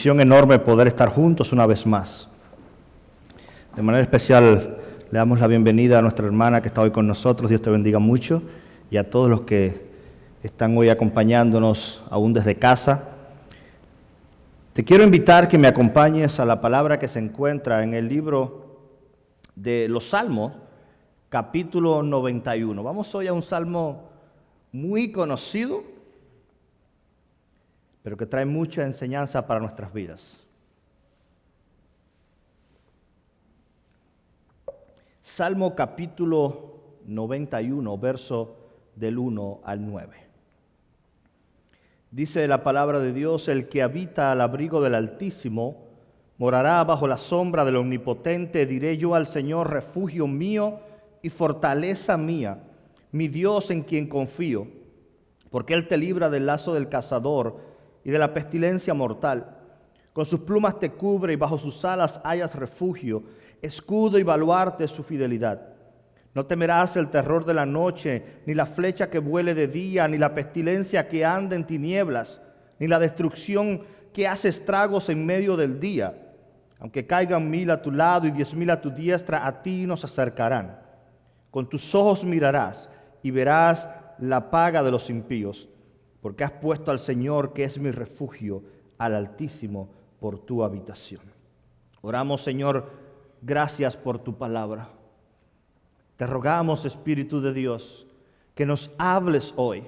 Enorme poder estar juntos una vez más. De manera especial le damos la bienvenida a nuestra hermana que está hoy con nosotros. Dios te bendiga mucho, y a todos los que están hoy acompañándonos aún desde casa. Te quiero invitar que me acompañes a la palabra que se encuentra en el libro de los Salmos, capítulo 91. Vamos hoy a un salmo muy conocido, pero que trae mucha enseñanza para nuestras vidas. Salmo capítulo 91, verso del 1 al 9. Dice la palabra de Dios: el que habita al abrigo del Altísimo morará bajo la sombra del Omnipotente. Diré yo al Señor, refugio mío y fortaleza mía, mi Dios en quien confío, porque Él te libra del lazo del cazador y de la pestilencia mortal. Con sus plumas te cubre y bajo sus alas hallas refugio, escudo y baluarte es su fidelidad. No temerás el terror de la noche, ni la flecha que vuele de día, ni la pestilencia que anda en tinieblas, ni la destrucción que hace estragos en medio del día. Aunque caigan 1000 a tu lado y 10,000 a tu diestra, a ti no se acercarán. Con tus ojos mirarás y verás la paga de los impíos, porque has puesto al Señor, que es mi refugio, al Altísimo, por tu habitación. Oramos, Señor, gracias por tu palabra. Te rogamos, Espíritu de Dios, que nos hables hoy.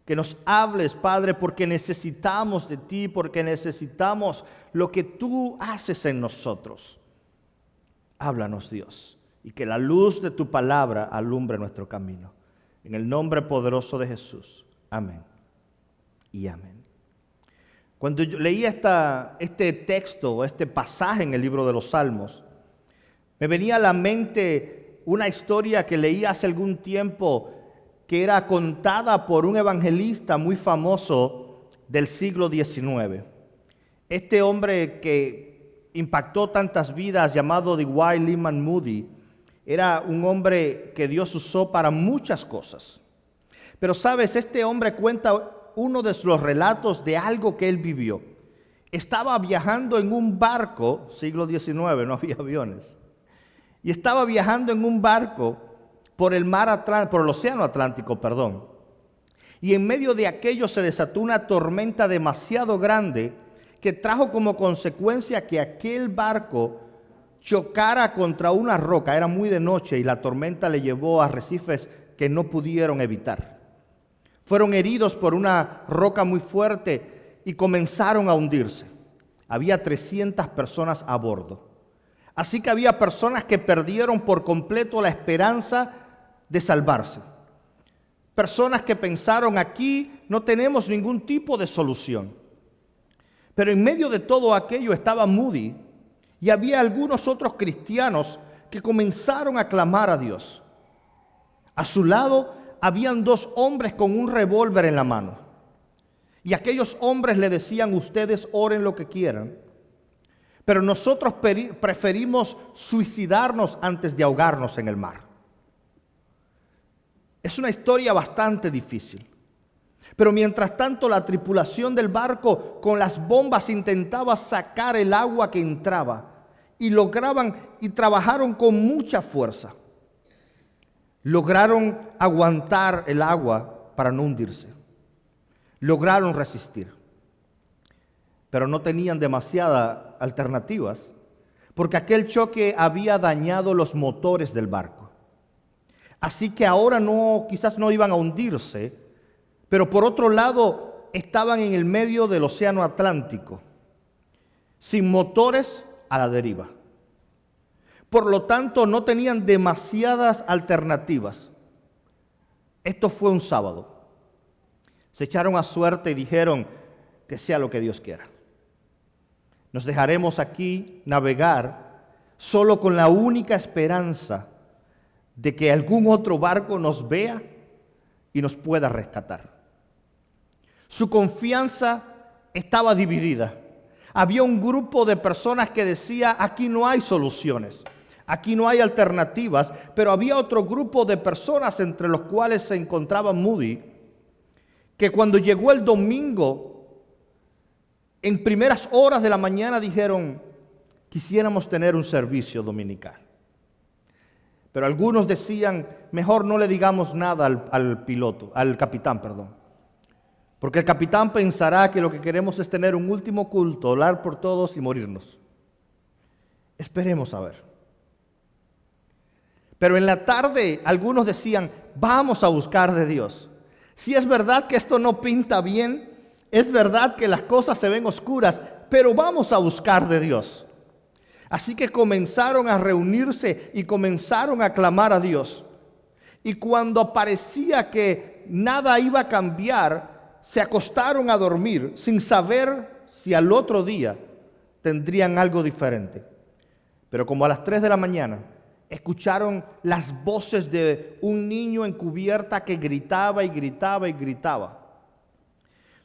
Que nos hables, Padre, porque necesitamos de ti, porque necesitamos lo que tú haces en nosotros. Háblanos, Dios, y que la luz de tu palabra alumbre nuestro camino. En el nombre poderoso de Jesús. Amén y amén. Cuando yo leía este texto, este pasaje en el libro de los Salmos, me venía a la mente una historia que leí hace algún tiempo, que era contada por un evangelista muy famoso del siglo XIX. Este hombre que impactó tantas vidas, llamado Dwight Lyman Moody, era un hombre que Dios usó para muchas cosas. Pero sabes, este hombre cuenta uno de los relatos de algo que él vivió. Estaba viajando en un barco, siglo XIX, no había aviones, y estaba viajando en un barco por el océano Atlántico, y en medio de aquello se desató una tormenta demasiado grande que trajo como consecuencia que aquel barco chocara contra una roca. Era muy de noche y la tormenta le llevó a arrecifes que no pudieron evitar. Fueron heridos por una roca muy fuerte y comenzaron a hundirse. Había 300 personas a bordo. Así que había personas que perdieron por completo la esperanza de salvarse. Personas que pensaron: aquí no tenemos ningún tipo de solución. Pero en medio de todo aquello estaba Moody, y había algunos otros cristianos que comenzaron a clamar a Dios. A su lado habían 2 hombres con un revólver en la mano. Y aquellos hombres le decían: ustedes oren lo que quieran, pero nosotros preferimos suicidarnos antes de ahogarnos en el mar. Es una historia bastante difícil. Pero mientras tanto, la tripulación del barco con las bombas intentaba sacar el agua que entraba, y lograban y trabajaron con mucha fuerza. Lograron aguantar el agua para no hundirse. Lograron resistir. Pero no tenían demasiadas alternativas, porque aquel choque había dañado los motores del barco. Así que ahora quizás no iban a hundirse, pero por otro lado estaban en el medio del océano Atlántico, sin motores, a la deriva. Por lo tanto, no tenían demasiadas alternativas. Esto fue un sábado. Se echaron a suerte y dijeron: que sea lo que Dios quiera. Nos dejaremos aquí navegar solo con la única esperanza de que algún otro barco nos vea y nos pueda rescatar. Su confianza estaba dividida. Había un grupo de personas que decía: aquí no hay soluciones, aquí no hay alternativas. Pero había otro grupo de personas, entre los cuales se encontraba Moody, que cuando llegó el domingo En primeras horas de la mañana dijeron, quisiéramos tener un servicio dominical. Pero algunos decían, mejor no le digamos nada al capitán, porque el capitán pensará que lo que queremos es tener un último culto, orar por todos y morirnos. Esperemos a ver. Pero en la tarde algunos decían, vamos a buscar de Dios. Si es verdad que esto no pinta bien, es verdad que las cosas se ven oscuras, pero vamos a buscar de Dios. Así que comenzaron a reunirse y comenzaron a clamar a Dios. Y cuando parecía que nada iba a cambiar, se acostaron a dormir sin saber si al otro día tendrían algo diferente. Pero como a las 3 de la mañana, escucharon las voces de un niño en cubierta que gritaba y gritaba y gritaba.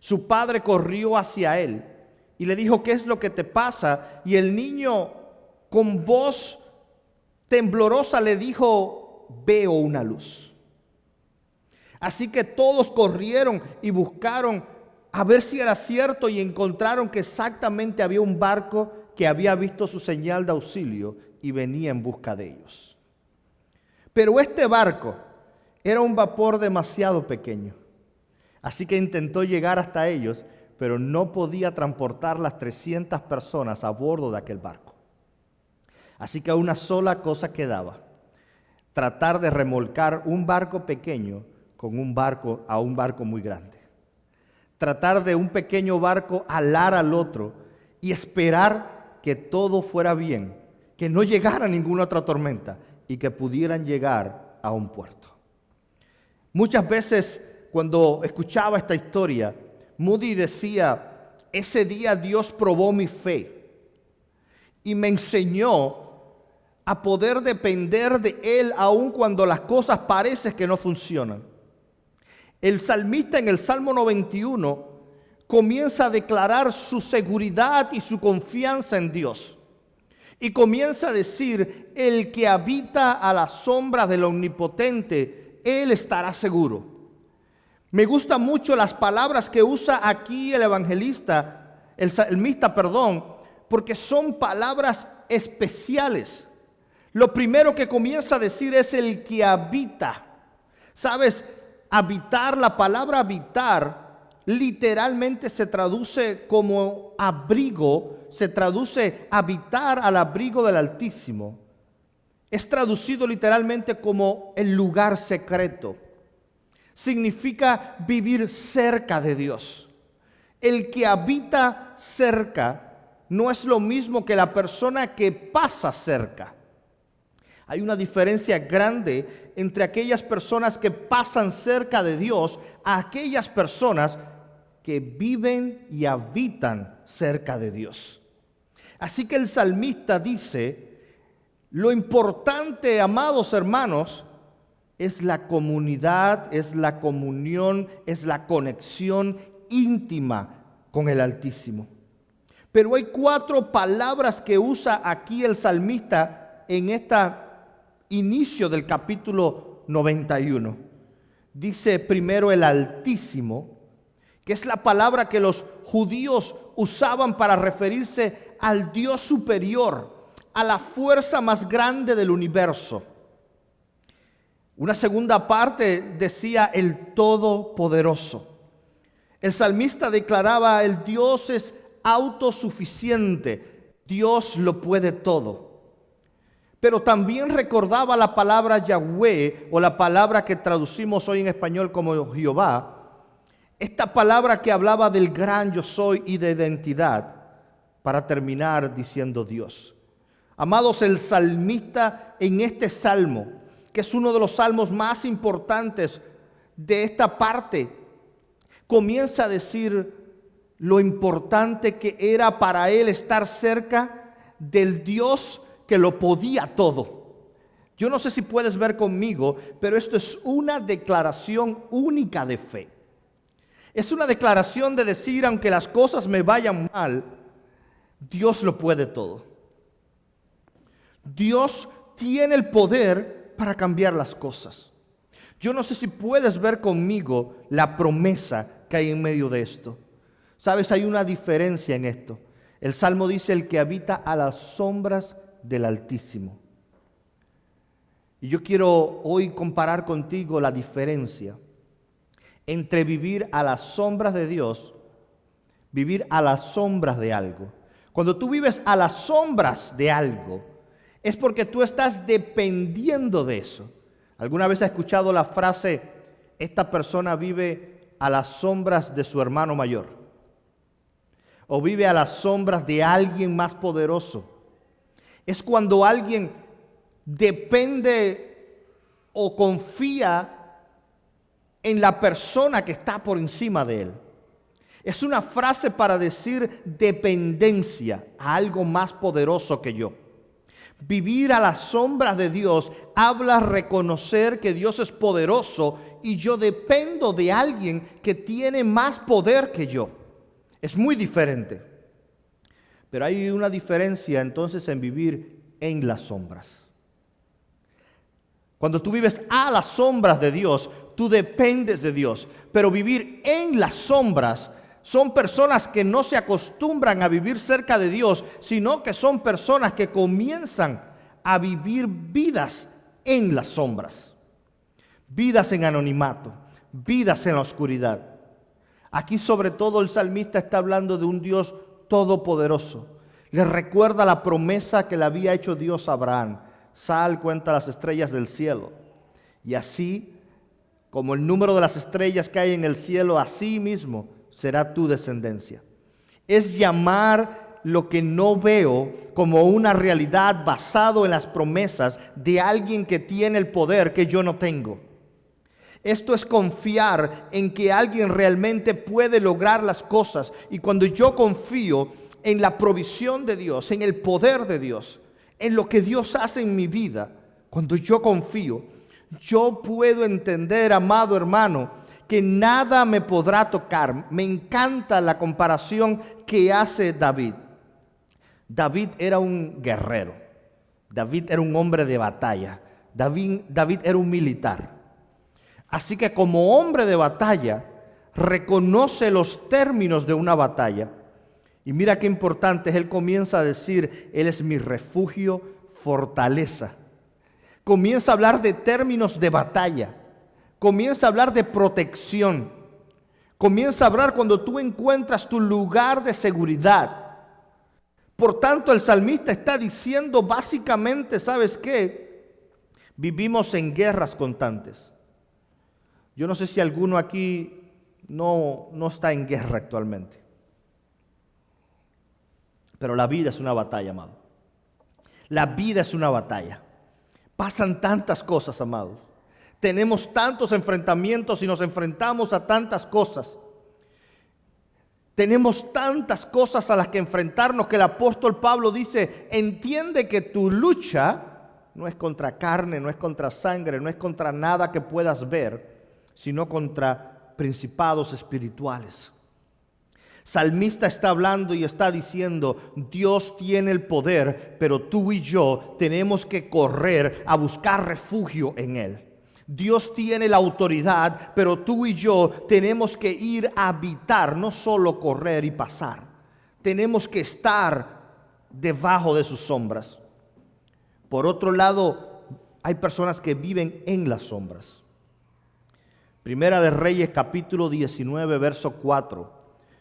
Su padre corrió hacia él y le dijo, ¿qué es lo que te pasa? Y el niño, con voz temblorosa, le dijo, veo una luz. Así que todos corrieron y buscaron a ver si era cierto y encontraron que exactamente había un barco que había visto su señal de auxilio y venía en busca de ellos. Pero este barco era un vapor demasiado pequeño. Así que intentó llegar hasta ellos, pero no podía transportar las 300 personas a bordo de aquel barco. Así que una sola cosa quedaba: tratar de remolcar un barco pequeño con un barco muy grande. Tratar de un pequeño barco alar al otro y esperar que todo fuera bien, que no llegara ninguna otra tormenta y que pudieran llegar a un puerto. Muchas veces cuando escuchaba esta historia, Moody decía, ese día Dios probó mi fe y me enseñó a poder depender de Él aun cuando las cosas parecen que no funcionan. El salmista en el Salmo 91 comienza a declarar su seguridad y su confianza en Dios. Y comienza a decir, el que habita a la sombra del Omnipotente, Él estará seguro. Me gustan mucho las palabras que usa aquí el salmista, porque son palabras especiales. Lo primero que comienza a decir es el que habita. ¿Sabes? Habitar, la palabra habitar, literalmente se traduce como abrigo, se traduce habitar al abrigo del Altísimo. Es traducido literalmente como el lugar secreto. Significa vivir cerca de Dios. El que habita cerca no es lo mismo que la persona que pasa cerca. Hay una diferencia grande entre aquellas personas que pasan cerca de Dios a aquellas personas que viven y habitan cerca de Dios. Así que el salmista dice, lo importante, amados hermanos, es la comunidad, es la comunión, es la conexión íntima con el Altísimo. Pero hay 4 palabras que usa aquí el salmista en este inicio del capítulo 91. Dice primero el Altísimo, que es la palabra que los judíos usaban para referirse al Dios superior, a la fuerza más grande del universo. Una segunda parte decía el Todopoderoso. El salmista declaraba, el Dios es autosuficiente, Dios lo puede todo. Pero también recordaba la palabra Yahweh, o la palabra que traducimos hoy en español como Jehová, esta palabra que hablaba del gran yo soy y de identidad, para terminar diciendo Dios. Amados, el salmista en este salmo, que es uno de los salmos más importantes de esta parte, comienza a decir lo importante que era para él estar cerca del Dios que lo podía todo. Yo no sé si puedes ver conmigo, pero esto es una declaración única de fe. Es una declaración de decir, aunque las cosas me vayan mal, Dios lo puede todo. Dios tiene el poder para cambiar las cosas. Yo no sé si puedes ver conmigo la promesa que hay en medio de esto. Sabes, hay una diferencia en esto. El Salmo dice: el que habita a las sombras del Altísimo. Y yo quiero hoy comparar contigo la diferencia entre vivir a las sombras de Dios, vivir a las sombras de algo. Cuando tú vives a las sombras de algo, es porque tú estás dependiendo de eso. ¿Alguna vez has escuchado la frase: esta persona vive a las sombras de su hermano mayor? O vive a las sombras de alguien más poderoso. Es cuando alguien depende o confía en la persona que está por encima de él. Es una frase para decir dependencia a algo más poderoso que yo. Vivir a las sombras de Dios habla reconocer que Dios es poderoso y yo dependo de alguien que tiene más poder que yo. Es muy diferente. Pero hay una diferencia entonces en vivir en las sombras. Cuando tú vives a las sombras de Dios, tú dependes de Dios. Pero vivir en las sombras son personas que no se acostumbran a vivir cerca de Dios, sino que son personas que comienzan a vivir vidas en las sombras. Vidas en anonimato, vidas en la oscuridad. Aquí sobre todo el salmista está hablando de un Dios todopoderoso. Le recuerda la promesa que le había hecho Dios a Abraham. Sal, cuenta las estrellas del cielo. Y así, como el número de las estrellas que hay en el cielo, así mismo será tu descendencia. Es llamar lo que no veo como una realidad basado en las promesas de alguien que tiene el poder que yo no tengo. Esto es confiar en que alguien realmente puede lograr las cosas. Y cuando yo confío en la provisión de Dios, en el poder de Dios, en lo que Dios hace en mi vida, cuando yo confío, yo puedo entender, amado hermano, que nada me podrá tocar. Me encanta la comparación que hace David. David era un guerrero. David era un hombre de batalla. David era un militar. Así que como hombre de batalla, reconoce los términos de una batalla. Y mira qué importante es, él comienza a decir: Él es mi refugio, fortaleza. Comienza a hablar de términos de batalla. Comienza a hablar de protección. Comienza a hablar cuando tú encuentras tu lugar de seguridad. Por tanto, el salmista está diciendo básicamente, ¿sabes qué? Vivimos en guerras constantes. Yo no sé si alguno aquí no está en guerra actualmente. Pero la vida es una batalla, amado. La vida es una batalla. Pasan tantas cosas, amados. Tenemos tantos enfrentamientos y nos enfrentamos a tantas cosas. Tenemos tantas cosas a las que enfrentarnos que el apóstol Pablo dice: entiende que tu lucha no es contra carne, no es contra sangre, no es contra nada que puedas ver, sino contra principados espirituales. Salmista está hablando y está diciendo: Dios tiene el poder, pero tú y yo tenemos que correr a buscar refugio en Él. Dios tiene la autoridad, pero tú y yo tenemos que ir a habitar, no solo correr y pasar. Tenemos que estar debajo de sus sombras. Por otro lado, hay personas que viven en las sombras. Primera de Reyes, capítulo 19, verso 4.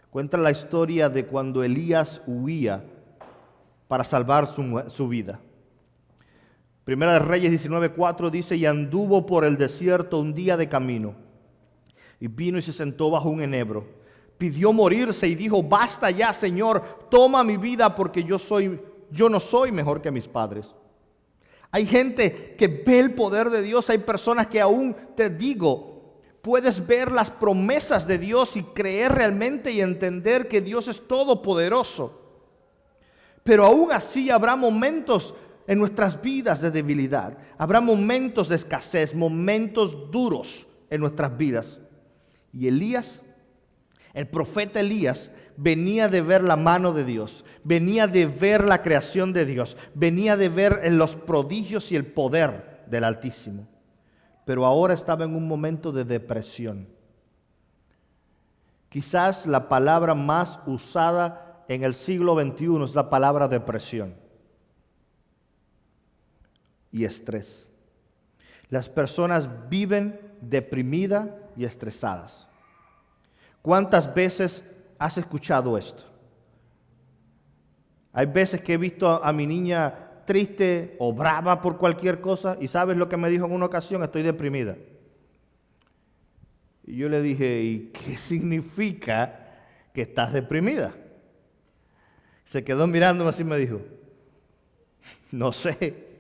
Cuenta la historia de cuando Elías huía para salvar su vida. Primera de Reyes 19:4 dice: y anduvo por el desierto un día de camino, y vino y se sentó bajo un enebro. Pidió morirse y dijo: basta ya, Señor, toma mi vida, porque yo no soy mejor que mis padres. Hay gente que ve el poder de Dios. Hay personas que aún, te digo, puedes ver las promesas de Dios y creer realmente y entender que Dios es todopoderoso. Pero aún así habrá momentos en nuestras vidas de debilidad. Habrá momentos de escasez, momentos duros en nuestras vidas. Y Elías, el profeta Elías, venía de ver la mano de Dios, venía de ver la creación de Dios, venía de ver en los prodigios y el poder del Altísimo. Pero ahora estaba en un momento de depresión. Quizás la palabra más usada en el siglo XXI es la palabra depresión y estrés. Las personas viven deprimidas y estresadas. ¿Cuántas veces has escuchado esto? Hay veces que he visto a mi niña triste o brava por cualquier cosa y ¿sabes lo que me dijo en una ocasión? Estoy deprimida. Y yo le dije, ¿y qué significa que estás deprimida? Se quedó mirándome así y me dijo, no sé.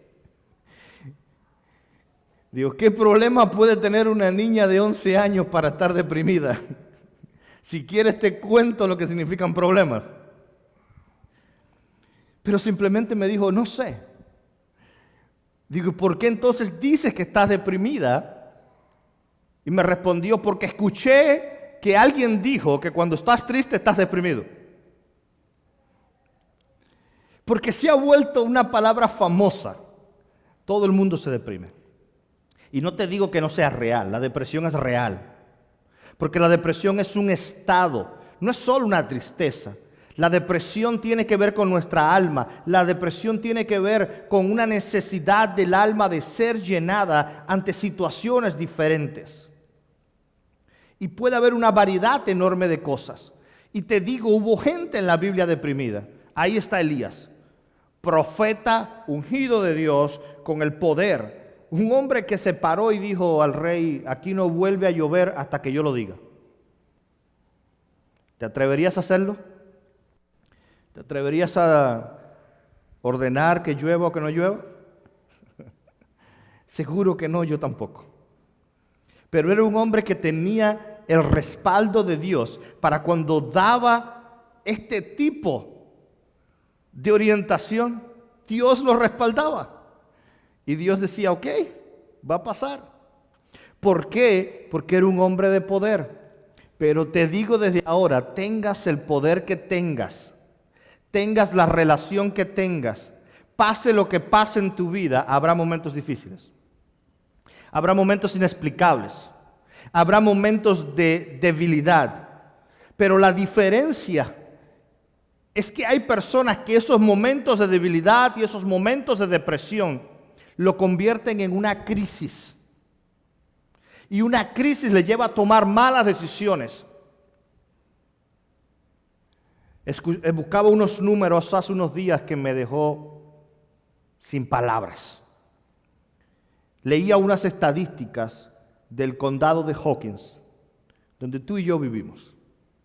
Digo, ¿qué problema puede tener una niña de 11 años para estar deprimida? Si quieres te cuento lo que significan problemas. Pero simplemente me dijo, no sé. Digo, ¿por qué entonces dices que estás deprimida? Y me respondió, porque escuché que alguien dijo que cuando estás triste estás deprimido. Porque se ha vuelto una palabra famosa. Todo el mundo se deprime. Y no te digo que no sea real, la depresión es real. Porque la depresión es un estado, no es solo una tristeza. La depresión tiene que ver con nuestra alma. La depresión tiene que ver con una necesidad del alma de ser llenada ante situaciones diferentes. Y puede haber una variedad enorme de cosas. Y te digo, hubo gente en la Biblia deprimida. Ahí está Elías, profeta ungido de Dios con el poder. Un hombre que se paró y dijo al rey, aquí no vuelve a llover hasta que yo lo diga. ¿Te atreverías a hacerlo? ¿Te atreverías a ordenar que llueva o que no llueva? Seguro que no, yo tampoco. Pero era un hombre que tenía el respaldo de Dios para cuando daba este tipo de orientación, Dios lo respaldaba. Y Dios decía, ok, va a pasar. ¿Por qué? Porque era un hombre de poder. Pero te digo desde ahora, tengas el poder que tengas, tengas la relación que tengas, pase lo que pase en tu vida, habrá momentos difíciles. Habrá momentos inexplicables. Habrá momentos de debilidad. Pero la diferencia es que hay personas que esos momentos de debilidad y esos momentos de depresión lo convierten en una crisis. Y una crisis le lleva a tomar malas decisiones. Buscaba unos números hace unos días que me dejó sin palabras. Leía unas estadísticas del condado de Hawkins, donde tú y yo vivimos.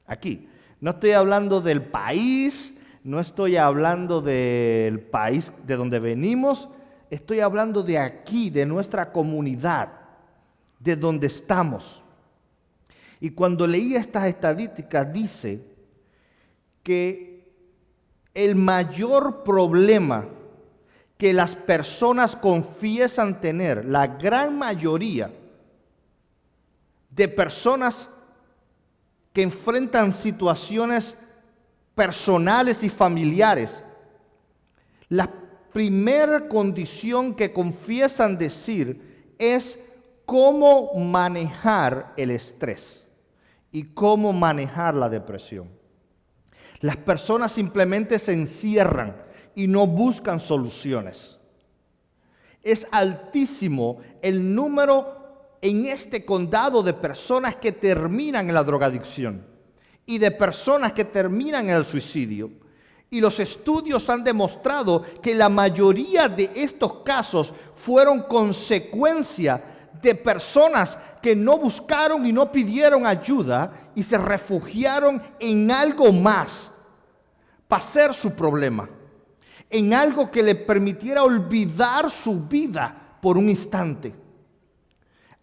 Aquí. No estoy hablando del país, no estoy hablando del país de donde venimos, estoy hablando de aquí, de nuestra comunidad, de donde estamos. Y cuando leí estas estadísticas dice que el mayor problema que las personas confiesan tener, la gran mayoría de personas que enfrentan situaciones personales y familiares, la primera condición que confiesan decir es cómo manejar el estrés y cómo manejar la depresión. Las personas simplemente se encierran y no buscan soluciones. Es altísimo el número en este condado de personas que terminan en la drogadicción y de personas que terminan en el suicidio. Y los estudios han demostrado que la mayoría de estos casos fueron consecuencia de personas que no buscaron y no pidieron ayuda y se refugiaron en algo más para ser su problema, en algo que le permitiera olvidar su vida por un instante,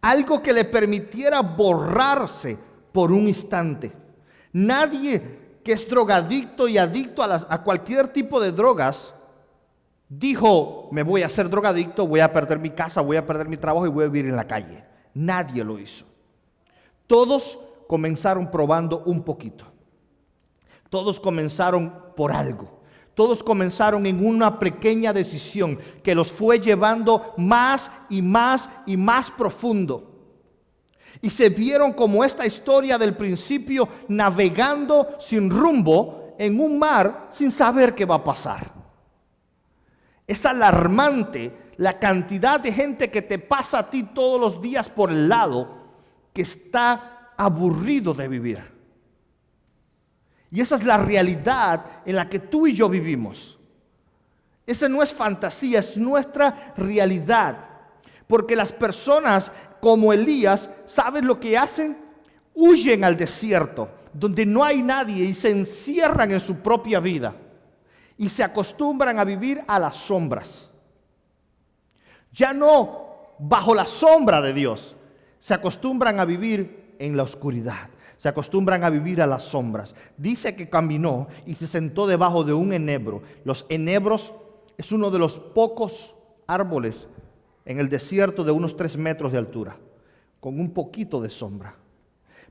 algo que le permitiera borrarse por un instante. Nadie que es drogadicto y adicto a cualquier tipo de drogas dijo, me voy a hacer drogadicto, voy a perder mi casa, voy a perder mi trabajo y voy a vivir en la calle. Nadie lo hizo. Todos comenzaron probando un poquito. Todos comenzaron por algo. Todos comenzaron en una pequeña decisión que los fue llevando más y más y más profundo. Y se vieron como esta historia del principio, navegando sin rumbo en un mar sin saber qué va a pasar. Es alarmante la cantidad de gente que te pasa a ti todos los días por el lado, que está aburrido de vivir. Y esa es la realidad en la que tú y yo vivimos. Esa no es fantasía, es nuestra realidad. Porque las personas como Elías, ¿sabes lo que hacen? Huyen al desierto, donde no hay nadie, y se encierran en su propia vida. Y se acostumbran a vivir a las sombras. Ya no bajo la sombra de Dios, se acostumbran a vivir en la oscuridad. Se acostumbran a vivir a las sombras. Dice que caminó y se sentó debajo de un enebro. Los enebros es uno de los pocos árboles en el desierto de unos 3 metros de altura, con un poquito de sombra.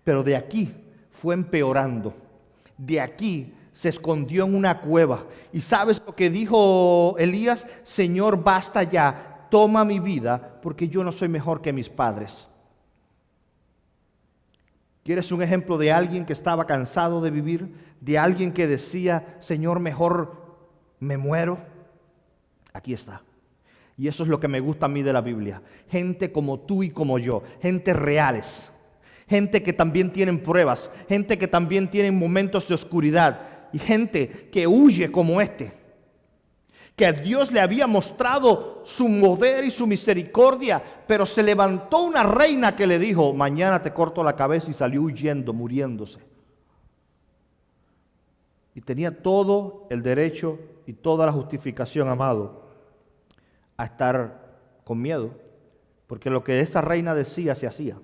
Pero de aquí fue empeorando. De aquí se escondió en una cueva. ¿Y sabes lo que dijo Elías? Señor, basta ya, toma mi vida, porque yo no soy mejor que mis padres. ¿Quieres un ejemplo de alguien que estaba cansado de vivir? De alguien que decía, Señor, mejor me muero. Aquí está. Y eso es lo que me gusta a mí de la Biblia. Gente como tú y como yo. Gente reales. Gente que también tienen pruebas. Gente que también tienen momentos de oscuridad. Y gente que huye como este. Que a Dios le había mostrado su poder y su misericordia, pero se levantó una reina que le dijo, mañana te corto la cabeza, y salió huyendo, muriéndose. Y tenía todo el derecho y toda la justificación, amado, a estar con miedo, porque lo que esa reina decía se hacía.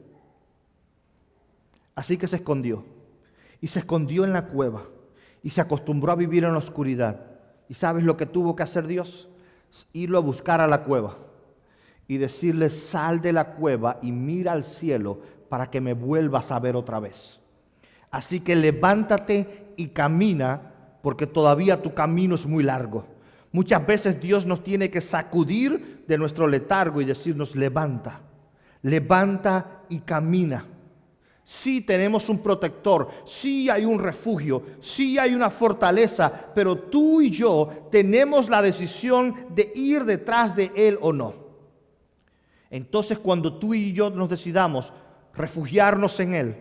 Así que se escondió, y se escondió en la cueva, y se acostumbró a vivir en la oscuridad. ¿Y sabes lo que tuvo que hacer Dios? Irlo a buscar a la cueva y decirle, sal de la cueva y mira al cielo para que me vuelvas a ver otra vez. Así que levántate y camina, porque todavía tu camino es muy largo. Muchas veces Dios nos tiene que sacudir de nuestro letargo y decirnos, levanta, levanta y camina. Sí tenemos un protector, sí hay un refugio, sí hay una fortaleza, pero tú y yo tenemos la decisión de ir detrás de Él o no. Entonces, cuando tú y yo nos decidamos refugiarnos en Él,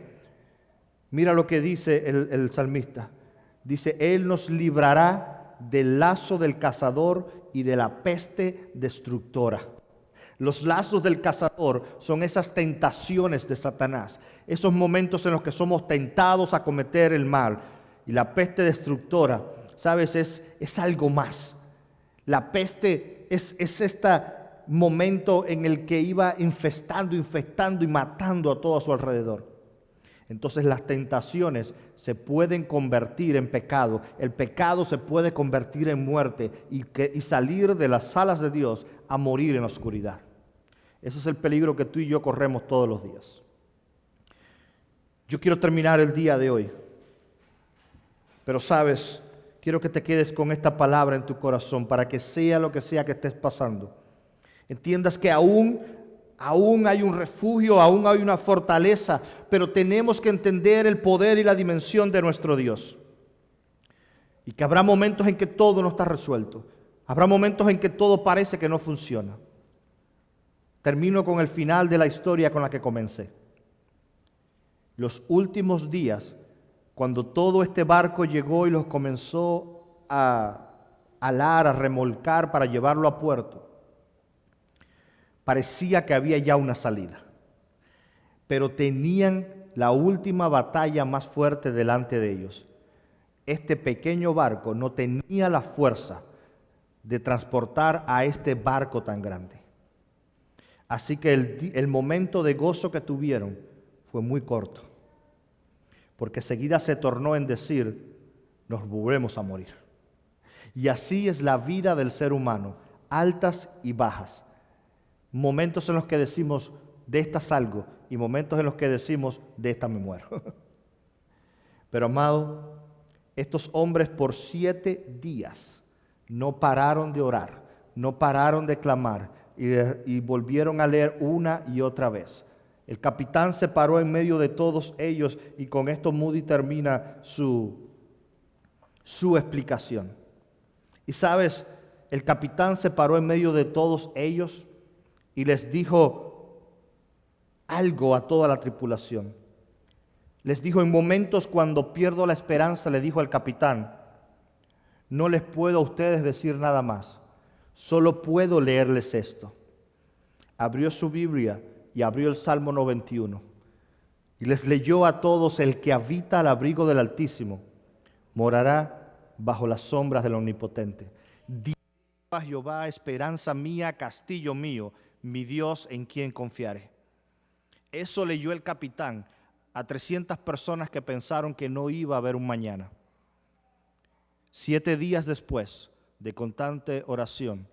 mira lo que dice el salmista. Dice, Él nos librará del lazo del cazador y de la peste destructora. Los lazos del cazador son esas tentaciones de Satanás, esos momentos en los que somos tentados a cometer el mal. Y la peste destructora, ¿sabes? Es algo más. La peste es este momento en el que iba infestando y matando a todo a su alrededor. Entonces las tentaciones se pueden convertir en pecado. El pecado se puede convertir en muerte y salir de las alas de Dios a morir en la oscuridad. Ese es el peligro que tú y yo corremos todos los días. Yo quiero terminar el día de hoy. Pero sabes, quiero que te quedes con esta palabra en tu corazón para que sea lo que sea que estés pasando. Entiendas que aún hay un refugio, aún hay una fortaleza, pero tenemos que entender el poder y la dimensión de nuestro Dios. Y que habrá momentos en que todo no está resuelto. Habrá momentos en que todo parece que no funciona. Termino con el final de la historia con la que comencé. Los últimos días, cuando todo este barco llegó y los comenzó a alar, a remolcar para llevarlo a puerto, parecía que había ya una salida. Pero tenían la última batalla más fuerte delante de ellos. Este pequeño barco no tenía la fuerza de transportar a este barco tan grande. Así que el momento de gozo que tuvieron fue muy corto, porque seguida se tornó en decir, nos volvemos a morir. Y así es la vida del ser humano, altas y bajas. Momentos en los que decimos, de esta salgo, y momentos en los que decimos, de esta me muero. Pero amado, estos hombres por 7 días no pararon de orar, no pararon de clamar, y volvieron a leer una y otra vez El capitán se paró en medio de todos ellos y con esto Moody termina su explicación. Y sabes, el capitán se paró en medio de todos ellos y les dijo algo a toda la tripulación. Les dijo: en momentos cuando pierdo la esperanza, le dijo al capitán, no les puedo a ustedes decir nada más, solo puedo leerles esto. Abrió su Biblia y abrió el Salmo 91 y les leyó a todos: el que habita al abrigo del Altísimo morará bajo las sombras del Omnipotente. Dios a Jehová, esperanza mía, castillo mío, mi Dios en quien confiaré. Eso leyó el capitán a 300 personas que pensaron que no iba a haber un mañana. 7 días después de constante oración,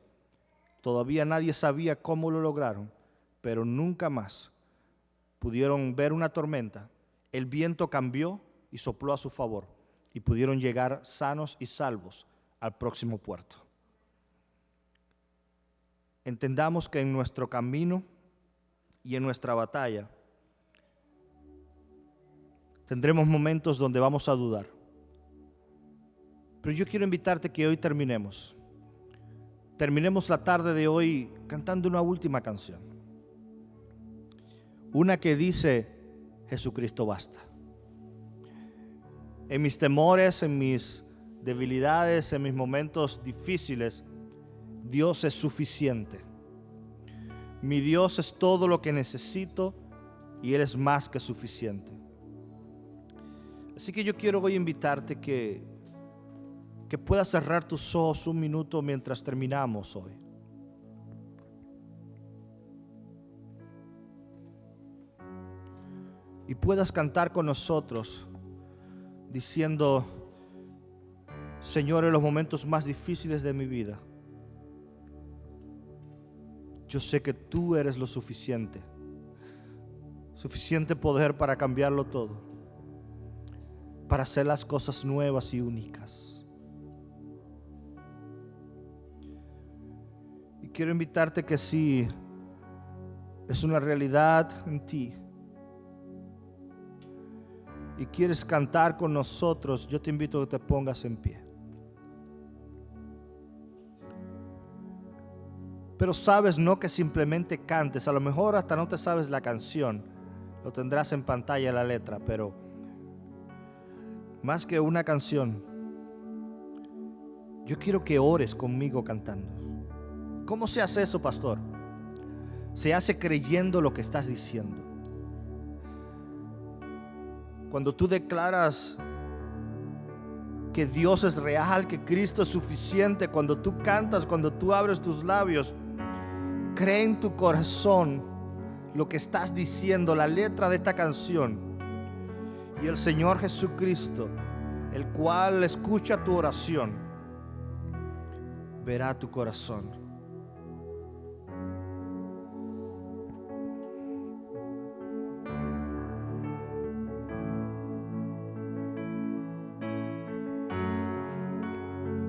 todavía nadie sabía cómo lo lograron, pero nunca más pudieron ver una tormenta. El viento cambió y sopló a su favor y pudieron llegar sanos y salvos al próximo puerto. Entendamos que en nuestro camino y en nuestra batalla tendremos momentos donde vamos a dudar. Pero yo quiero invitarte que hoy terminemos la tarde de hoy cantando una última canción. Una que dice: Jesucristo basta. En mis temores, en mis debilidades, en mis momentos difíciles, Dios es suficiente. Mi Dios es todo lo que necesito y Él es más que suficiente. Así que yo quiero hoy invitarte que puedas cerrar tus ojos un minuto mientras terminamos hoy. Y puedas cantar con nosotros diciendo: Señor, en los momentos más difíciles de mi vida, yo sé que tú eres lo suficiente poder para cambiarlo todo, para hacer las cosas nuevas y únicas. Y quiero invitarte que si es una realidad en ti y quieres cantar con nosotros, yo te invito a que te pongas en pie. Pero sabes, no que simplemente cantes, a lo mejor hasta no te sabes la canción, lo tendrás en pantalla la letra, pero más que una canción, yo quiero que ores conmigo cantando. ¿Cómo se hace eso, pastor? Se hace creyendo lo que estás diciendo. Cuando tú declaras que Dios es real, que Cristo es suficiente, cuando tú cantas, cuando tú abres tus labios, cree en tu corazón lo que estás diciendo, la letra de esta canción. Y el Señor Jesucristo, el cual escucha tu oración, verá tu corazón.